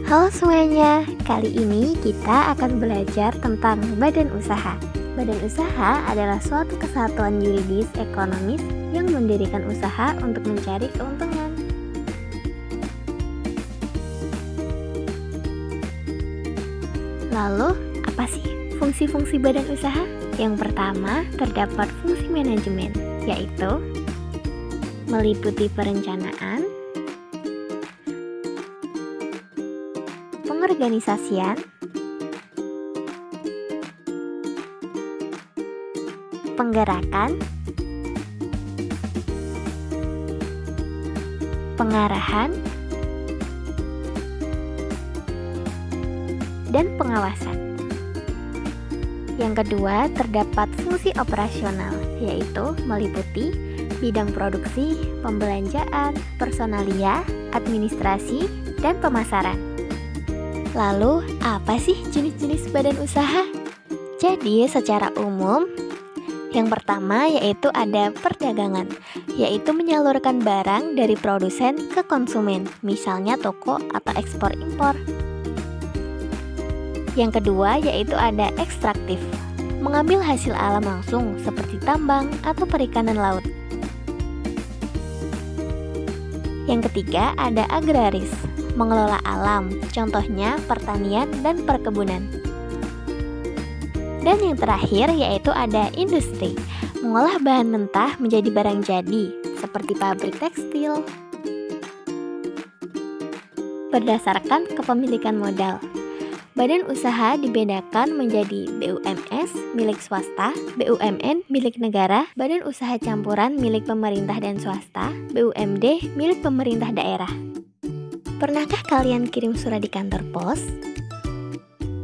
Halo semuanya, kali ini kita akan belajar tentang badan usaha. Badan usaha adalah suatu kesatuan yuridis ekonomis yang mendirikan usaha untuk mencari keuntungan. Lalu, apa sih fungsi-fungsi badan usaha? Yang pertama, terdapat fungsi manajemen, yaitu meliputi perencanaan, pengorganisasian, penggerakan, pengarahan, dan pengawasan. Yang kedua, terdapat fungsi operasional, yaitu meliputi bidang produksi, pembelanjaan, personalia, administrasi, dan pemasaran. Lalu, apa sih jenis-jenis badan usaha? Jadi, secara umum, yang pertama yaitu ada perdagangan, yaitu menyalurkan barang dari produsen ke konsumen, misalnya toko atau ekspor-impor. Yang kedua yaitu ada ekstraktif, mengambil hasil alam langsung seperti tambang atau perikanan laut. Yang ketiga ada agraris, mengelola alam, contohnya pertanian dan perkebunan. Dan yang terakhir yaitu ada industri, mengolah bahan mentah menjadi barang jadi, seperti pabrik tekstil. Berdasarkan kepemilikan modal, badan usaha dibedakan menjadi BUMS milik swasta, BUMN milik negara, badan usaha campuran milik pemerintah dan swasta, BUMD milik pemerintah daerah. Pernahkah kalian kirim surat di kantor pos?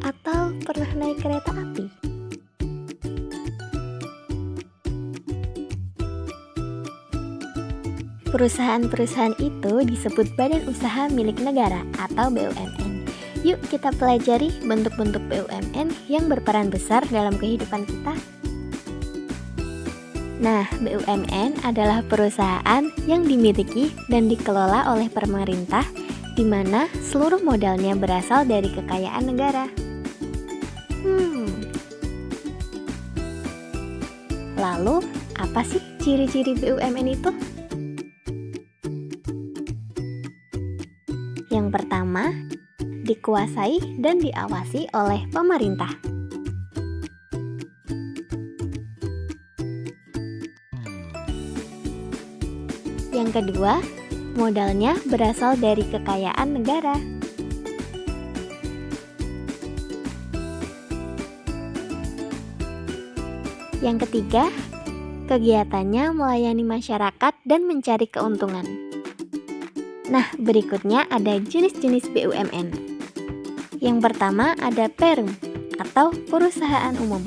Atau pernah naik kereta api? Perusahaan-perusahaan itu disebut badan usaha milik negara atau BUMN. Yuk kita pelajari bentuk-bentuk BUMN yang berperan besar dalam kehidupan kita. Nah, BUMN adalah perusahaan yang dimiliki dan dikelola oleh pemerintah, di mana seluruh modalnya berasal dari kekayaan negara. Lalu, apa sih ciri-ciri BUMN itu? Yang pertama, dikuasai dan diawasi oleh pemerintah. Yang kedua, modalnya berasal dari kekayaan negara. Yang ketiga, kegiatannya melayani masyarakat dan mencari keuntungan. Nah, berikutnya ada jenis-jenis BUMN. Yang pertama ada Perum atau perusahaan umum.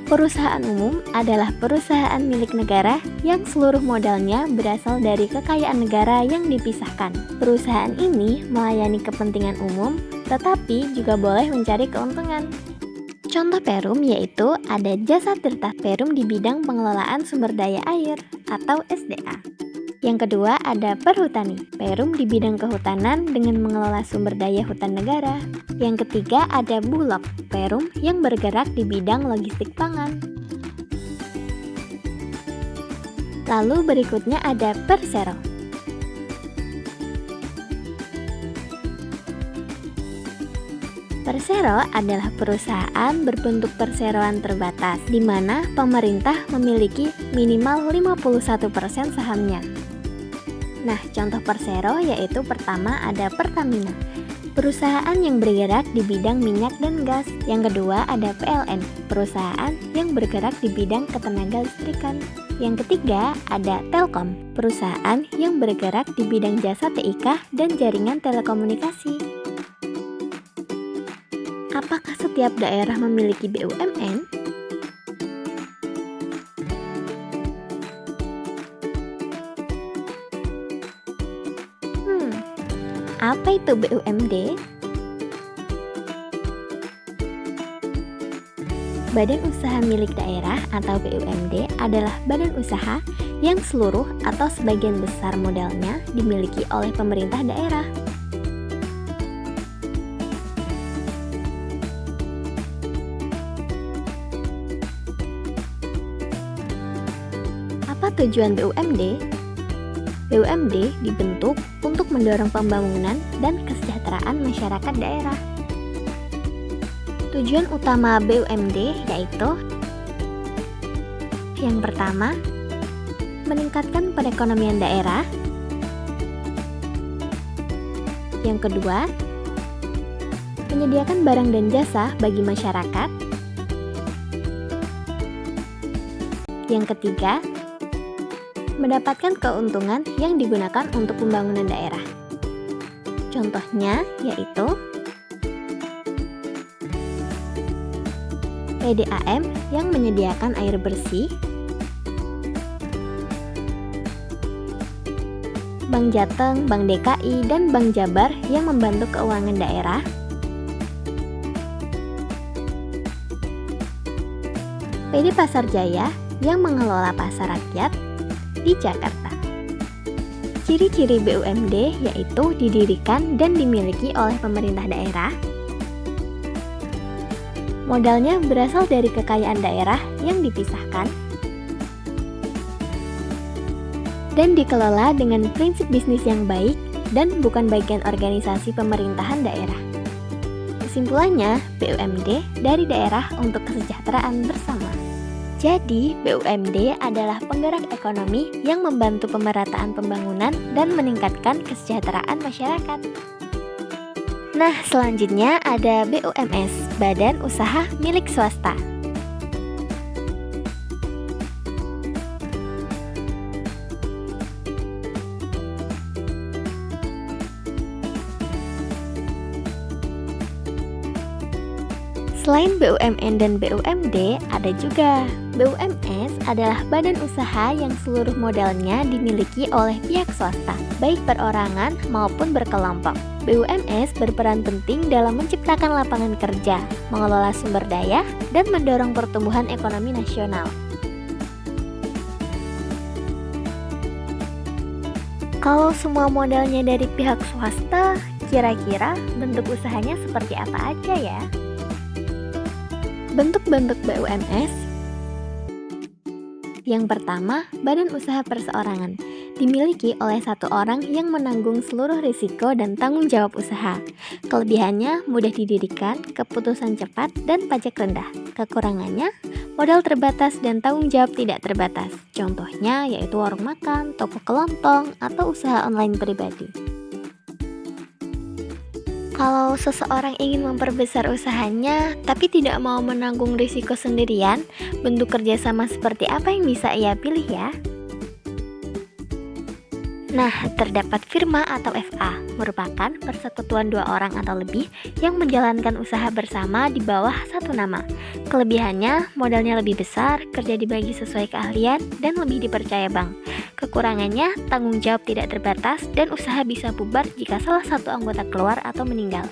Perusahaan umum adalah perusahaan milik negara yang seluruh modalnya berasal dari kekayaan negara yang dipisahkan. Perusahaan ini melayani kepentingan umum, tetapi juga boleh mencari keuntungan. Contoh Perum yaitu ada Jasa Tirta Perum di bidang pengelolaan sumber daya air atau SDA. Yang kedua ada Perhutani, Perum di bidang kehutanan dengan mengelola sumber daya hutan negara. Yang ketiga ada Bulog, Perum yang bergerak di bidang logistik pangan. Lalu berikutnya ada Persero. Persero adalah perusahaan berbentuk perseroan terbatas, di mana pemerintah memiliki minimal 51% sahamnya. Nah, contoh Persero yaitu pertama ada Pertamina, perusahaan yang bergerak di bidang minyak dan gas. Yang kedua ada PLN, perusahaan yang bergerak di bidang ketenaga listrikan. Yang ketiga ada Telkom, perusahaan yang bergerak di bidang jasa TIK dan jaringan telekomunikasi. Apakah setiap daerah memiliki BUMN? Apa itu BUMD? Badan Usaha Milik Daerah atau BUMD adalah badan usaha yang seluruh atau sebagian besar modalnya dimiliki oleh pemerintah daerah. Apa tujuan BUMD? BUMD dibentuk untuk mendorong pembangunan dan kesejahteraan masyarakat daerah. Tujuan utama BUMD yaitu: yang pertama, meningkatkan perekonomian daerah. Yang kedua, menyediakan barang dan jasa bagi masyarakat. Yang ketiga, mendapatkan keuntungan yang digunakan untuk pembangunan daerah. Contohnya yaitu PDAM yang menyediakan air bersih, Bank Jateng, Bank DKI, dan Bank Jabar yang membantu keuangan daerah, PD Pasar Jaya yang mengelola pasar rakyat di Jakarta. Ciri-ciri BUMD yaitu didirikan dan dimiliki oleh pemerintah daerah, modalnya berasal dari kekayaan daerah yang dipisahkan, dan dikelola dengan prinsip bisnis yang baik dan bukan bagian organisasi pemerintahan daerah. Kesimpulannya, BUMD dari daerah untuk kesejahteraan bersama. Jadi, BUMD adalah penggerak ekonomi yang membantu pemerataan pembangunan dan meningkatkan kesejahteraan masyarakat. Nah, selanjutnya ada BUMS, Badan Usaha Milik Swasta. Selain BUMN dan BUMD, ada juga BUMS adalah badan usaha yang seluruh modalnya dimiliki oleh pihak swasta, baik perorangan maupun berkelompok. BUMS berperan penting dalam menciptakan lapangan kerja, mengelola sumber daya, dan mendorong pertumbuhan ekonomi nasional. Kalau semua modalnya dari pihak swasta, kira-kira bentuk usahanya seperti apa aja ya? Bentuk-bentuk BUMS. Yang pertama, badan usaha perseorangan. Dimiliki oleh satu orang yang menanggung seluruh risiko dan tanggung jawab usaha. Kelebihannya mudah didirikan, keputusan cepat, dan pajak rendah. Kekurangannya, modal terbatas dan tanggung jawab tidak terbatas. Contohnya yaitu warung makan, toko kelontong, atau usaha online pribadi. Kalau seseorang ingin memperbesar usahanya, tapi tidak mau menanggung risiko sendirian, bentuk kerjasama seperti apa yang bisa ia pilih ya? Nah, terdapat firma atau FA, merupakan persekutuan dua orang atau lebih yang menjalankan usaha bersama di bawah satu nama. Kelebihannya, modalnya lebih besar, kerja dibagi sesuai keahlian, dan lebih dipercaya bank. Kekurangannya, tanggung jawab tidak terbatas, dan usaha bisa bubar jika salah satu anggota keluar atau meninggal.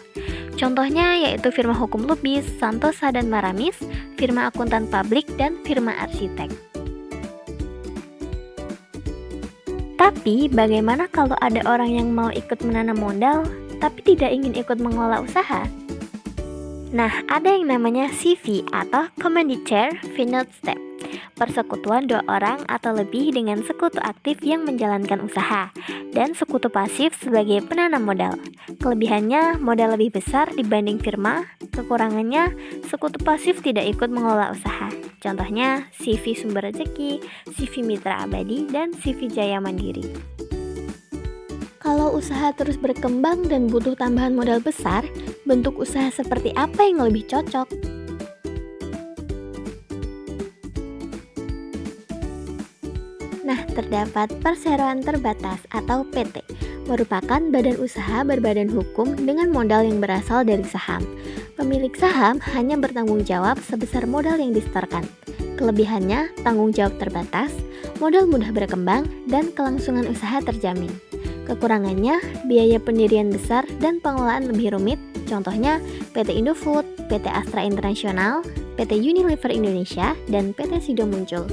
Contohnya yaitu firma hukum Lubis, Santosa dan Maramis, firma akuntan publik, dan firma arsitek. Tapi, bagaimana kalau ada orang yang mau ikut menanam modal, tapi tidak ingin ikut mengelola usaha? Nah, ada yang namanya CV atau Commandeer Finance Step, persekutuan dua orang atau lebih dengan sekutu aktif yang menjalankan usaha, dan sekutu pasif sebagai penanam modal. Kelebihannya, modal lebih besar dibanding firma, kekurangannya, sekutu pasif tidak ikut mengelola usaha. Contohnya, CV Sumber Rezeki, CV Mitra Abadi, dan CV Jaya Mandiri. Kalau usaha terus berkembang dan butuh tambahan modal besar, bentuk usaha seperti apa yang lebih cocok? Nah, terdapat perseroan terbatas atau PT, merupakan badan usaha berbadan hukum dengan modal yang berasal dari saham. Pemilik saham hanya bertanggung jawab sebesar modal yang disetorkan. Kelebihannya, tanggung jawab terbatas, modal mudah berkembang, dan kelangsungan usaha terjamin. Kekurangannya, biaya pendirian besar dan pengelolaan lebih rumit. Contohnya PT Indofood, PT Astra International, PT Unilever Indonesia, dan PT Sido muncul.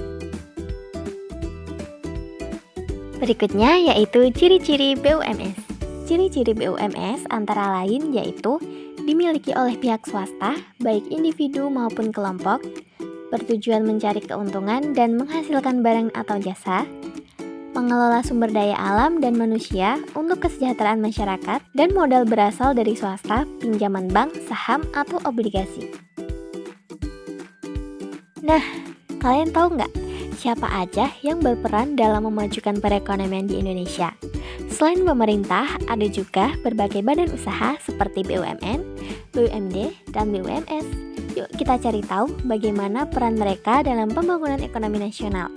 Berikutnya yaitu ciri-ciri BUMS. Ciri-ciri BUMS antara lain yaitu dimiliki oleh pihak swasta, baik individu maupun kelompok, bertujuan mencari keuntungan dan menghasilkan barang atau jasa, mengelola sumber daya alam dan manusia untuk kesejahteraan masyarakat, dan modal berasal dari swasta, pinjaman bank, saham, atau obligasi. Nah, kalian tahu nggak siapa aja yang berperan dalam memajukan perekonomian di Indonesia? Selain pemerintah, ada juga berbagai badan usaha seperti BUMN, BUMD, dan BUMS. Yuk kita cari tahu bagaimana peran mereka dalam pembangunan ekonomi nasional.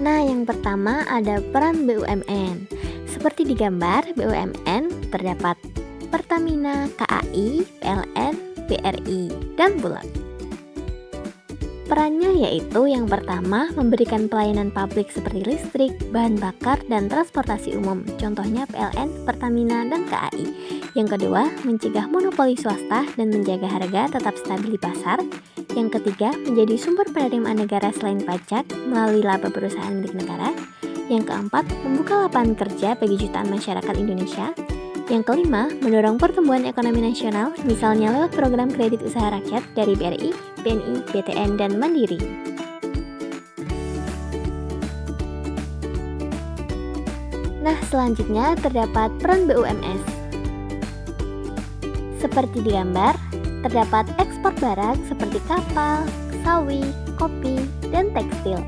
Nah, yang pertama ada peran BUMN. Seperti di gambar, BUMN terdapat Pertamina, KAI, PLN, BRI, dan Bulog. Perannya yaitu yang pertama memberikan pelayanan publik seperti listrik, bahan bakar, dan transportasi umum. Contohnya PLN, Pertamina, dan KAI. Yang kedua, mencegah monopoli swasta dan menjaga harga tetap stabil di pasar. Yang ketiga, menjadi sumber penerimaan negara selain pajak melalui laba perusahaan milik negara. Yang keempat, membuka lapangan kerja bagi jutaan masyarakat Indonesia. Yang kelima, mendorong pertumbuhan ekonomi nasional, misalnya lewat program kredit usaha rakyat dari BRI, BNI, BTN, dan Mandiri. Nah, selanjutnya terdapat peran BUMS. Seperti di gambar, terdapat ekspor barang seperti kapal, sawit, kopi, dan tekstil.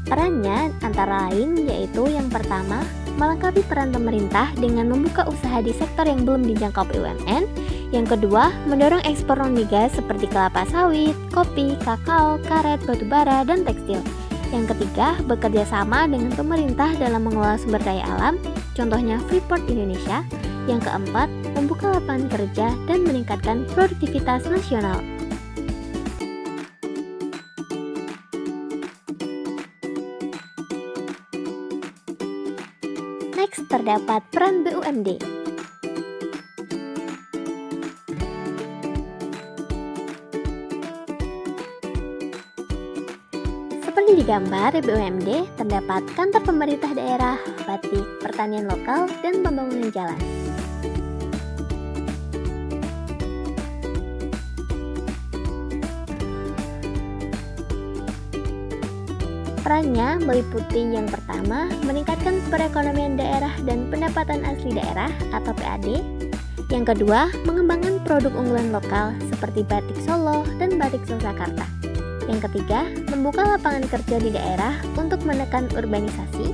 Perannya antara lain yaitu yang pertama, melengkapi peran pemerintah dengan membuka usaha di sektor yang belum dijangkau BUMN. Yang kedua, mendorong ekspor non-migas seperti kelapa sawit, kopi, kakao, karet, batubara, dan tekstil. Yang ketiga, bekerja sama dengan pemerintah dalam mengelola sumber daya alam, contohnya Freeport Indonesia. Yang keempat, membuka lapangan kerja dan meningkatkan produktivitas nasional. Next, terdapat peran BUMD. Seperti di gambar, BUMD terdapat kantor pemerintah daerah, batik, pertanian lokal, dan pembangunan jalan. Perannya meliputi yang pertama, meningkatkan perekonomian daerah dan pendapatan asli daerah atau PAD. Yang kedua, mengembangkan produk unggulan lokal seperti batik Solo dan batik Yogyakarta. Yang ketiga, membuka lapangan kerja di daerah untuk menekan urbanisasi.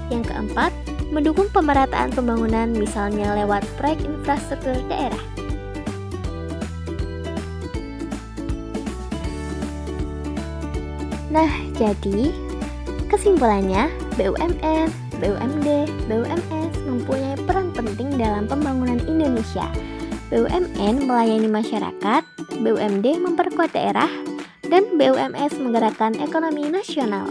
Yang keempat, mendukung pemerataan pembangunan misalnya lewat proyek infrastruktur daerah. Nah, jadi kesimpulannya, BUMN, BUMD, BUMS mempunyai peran penting dalam pembangunan Indonesia. BUMN melayani masyarakat, BUMD memperkuat daerah, dan BUMS menggerakkan ekonomi nasional.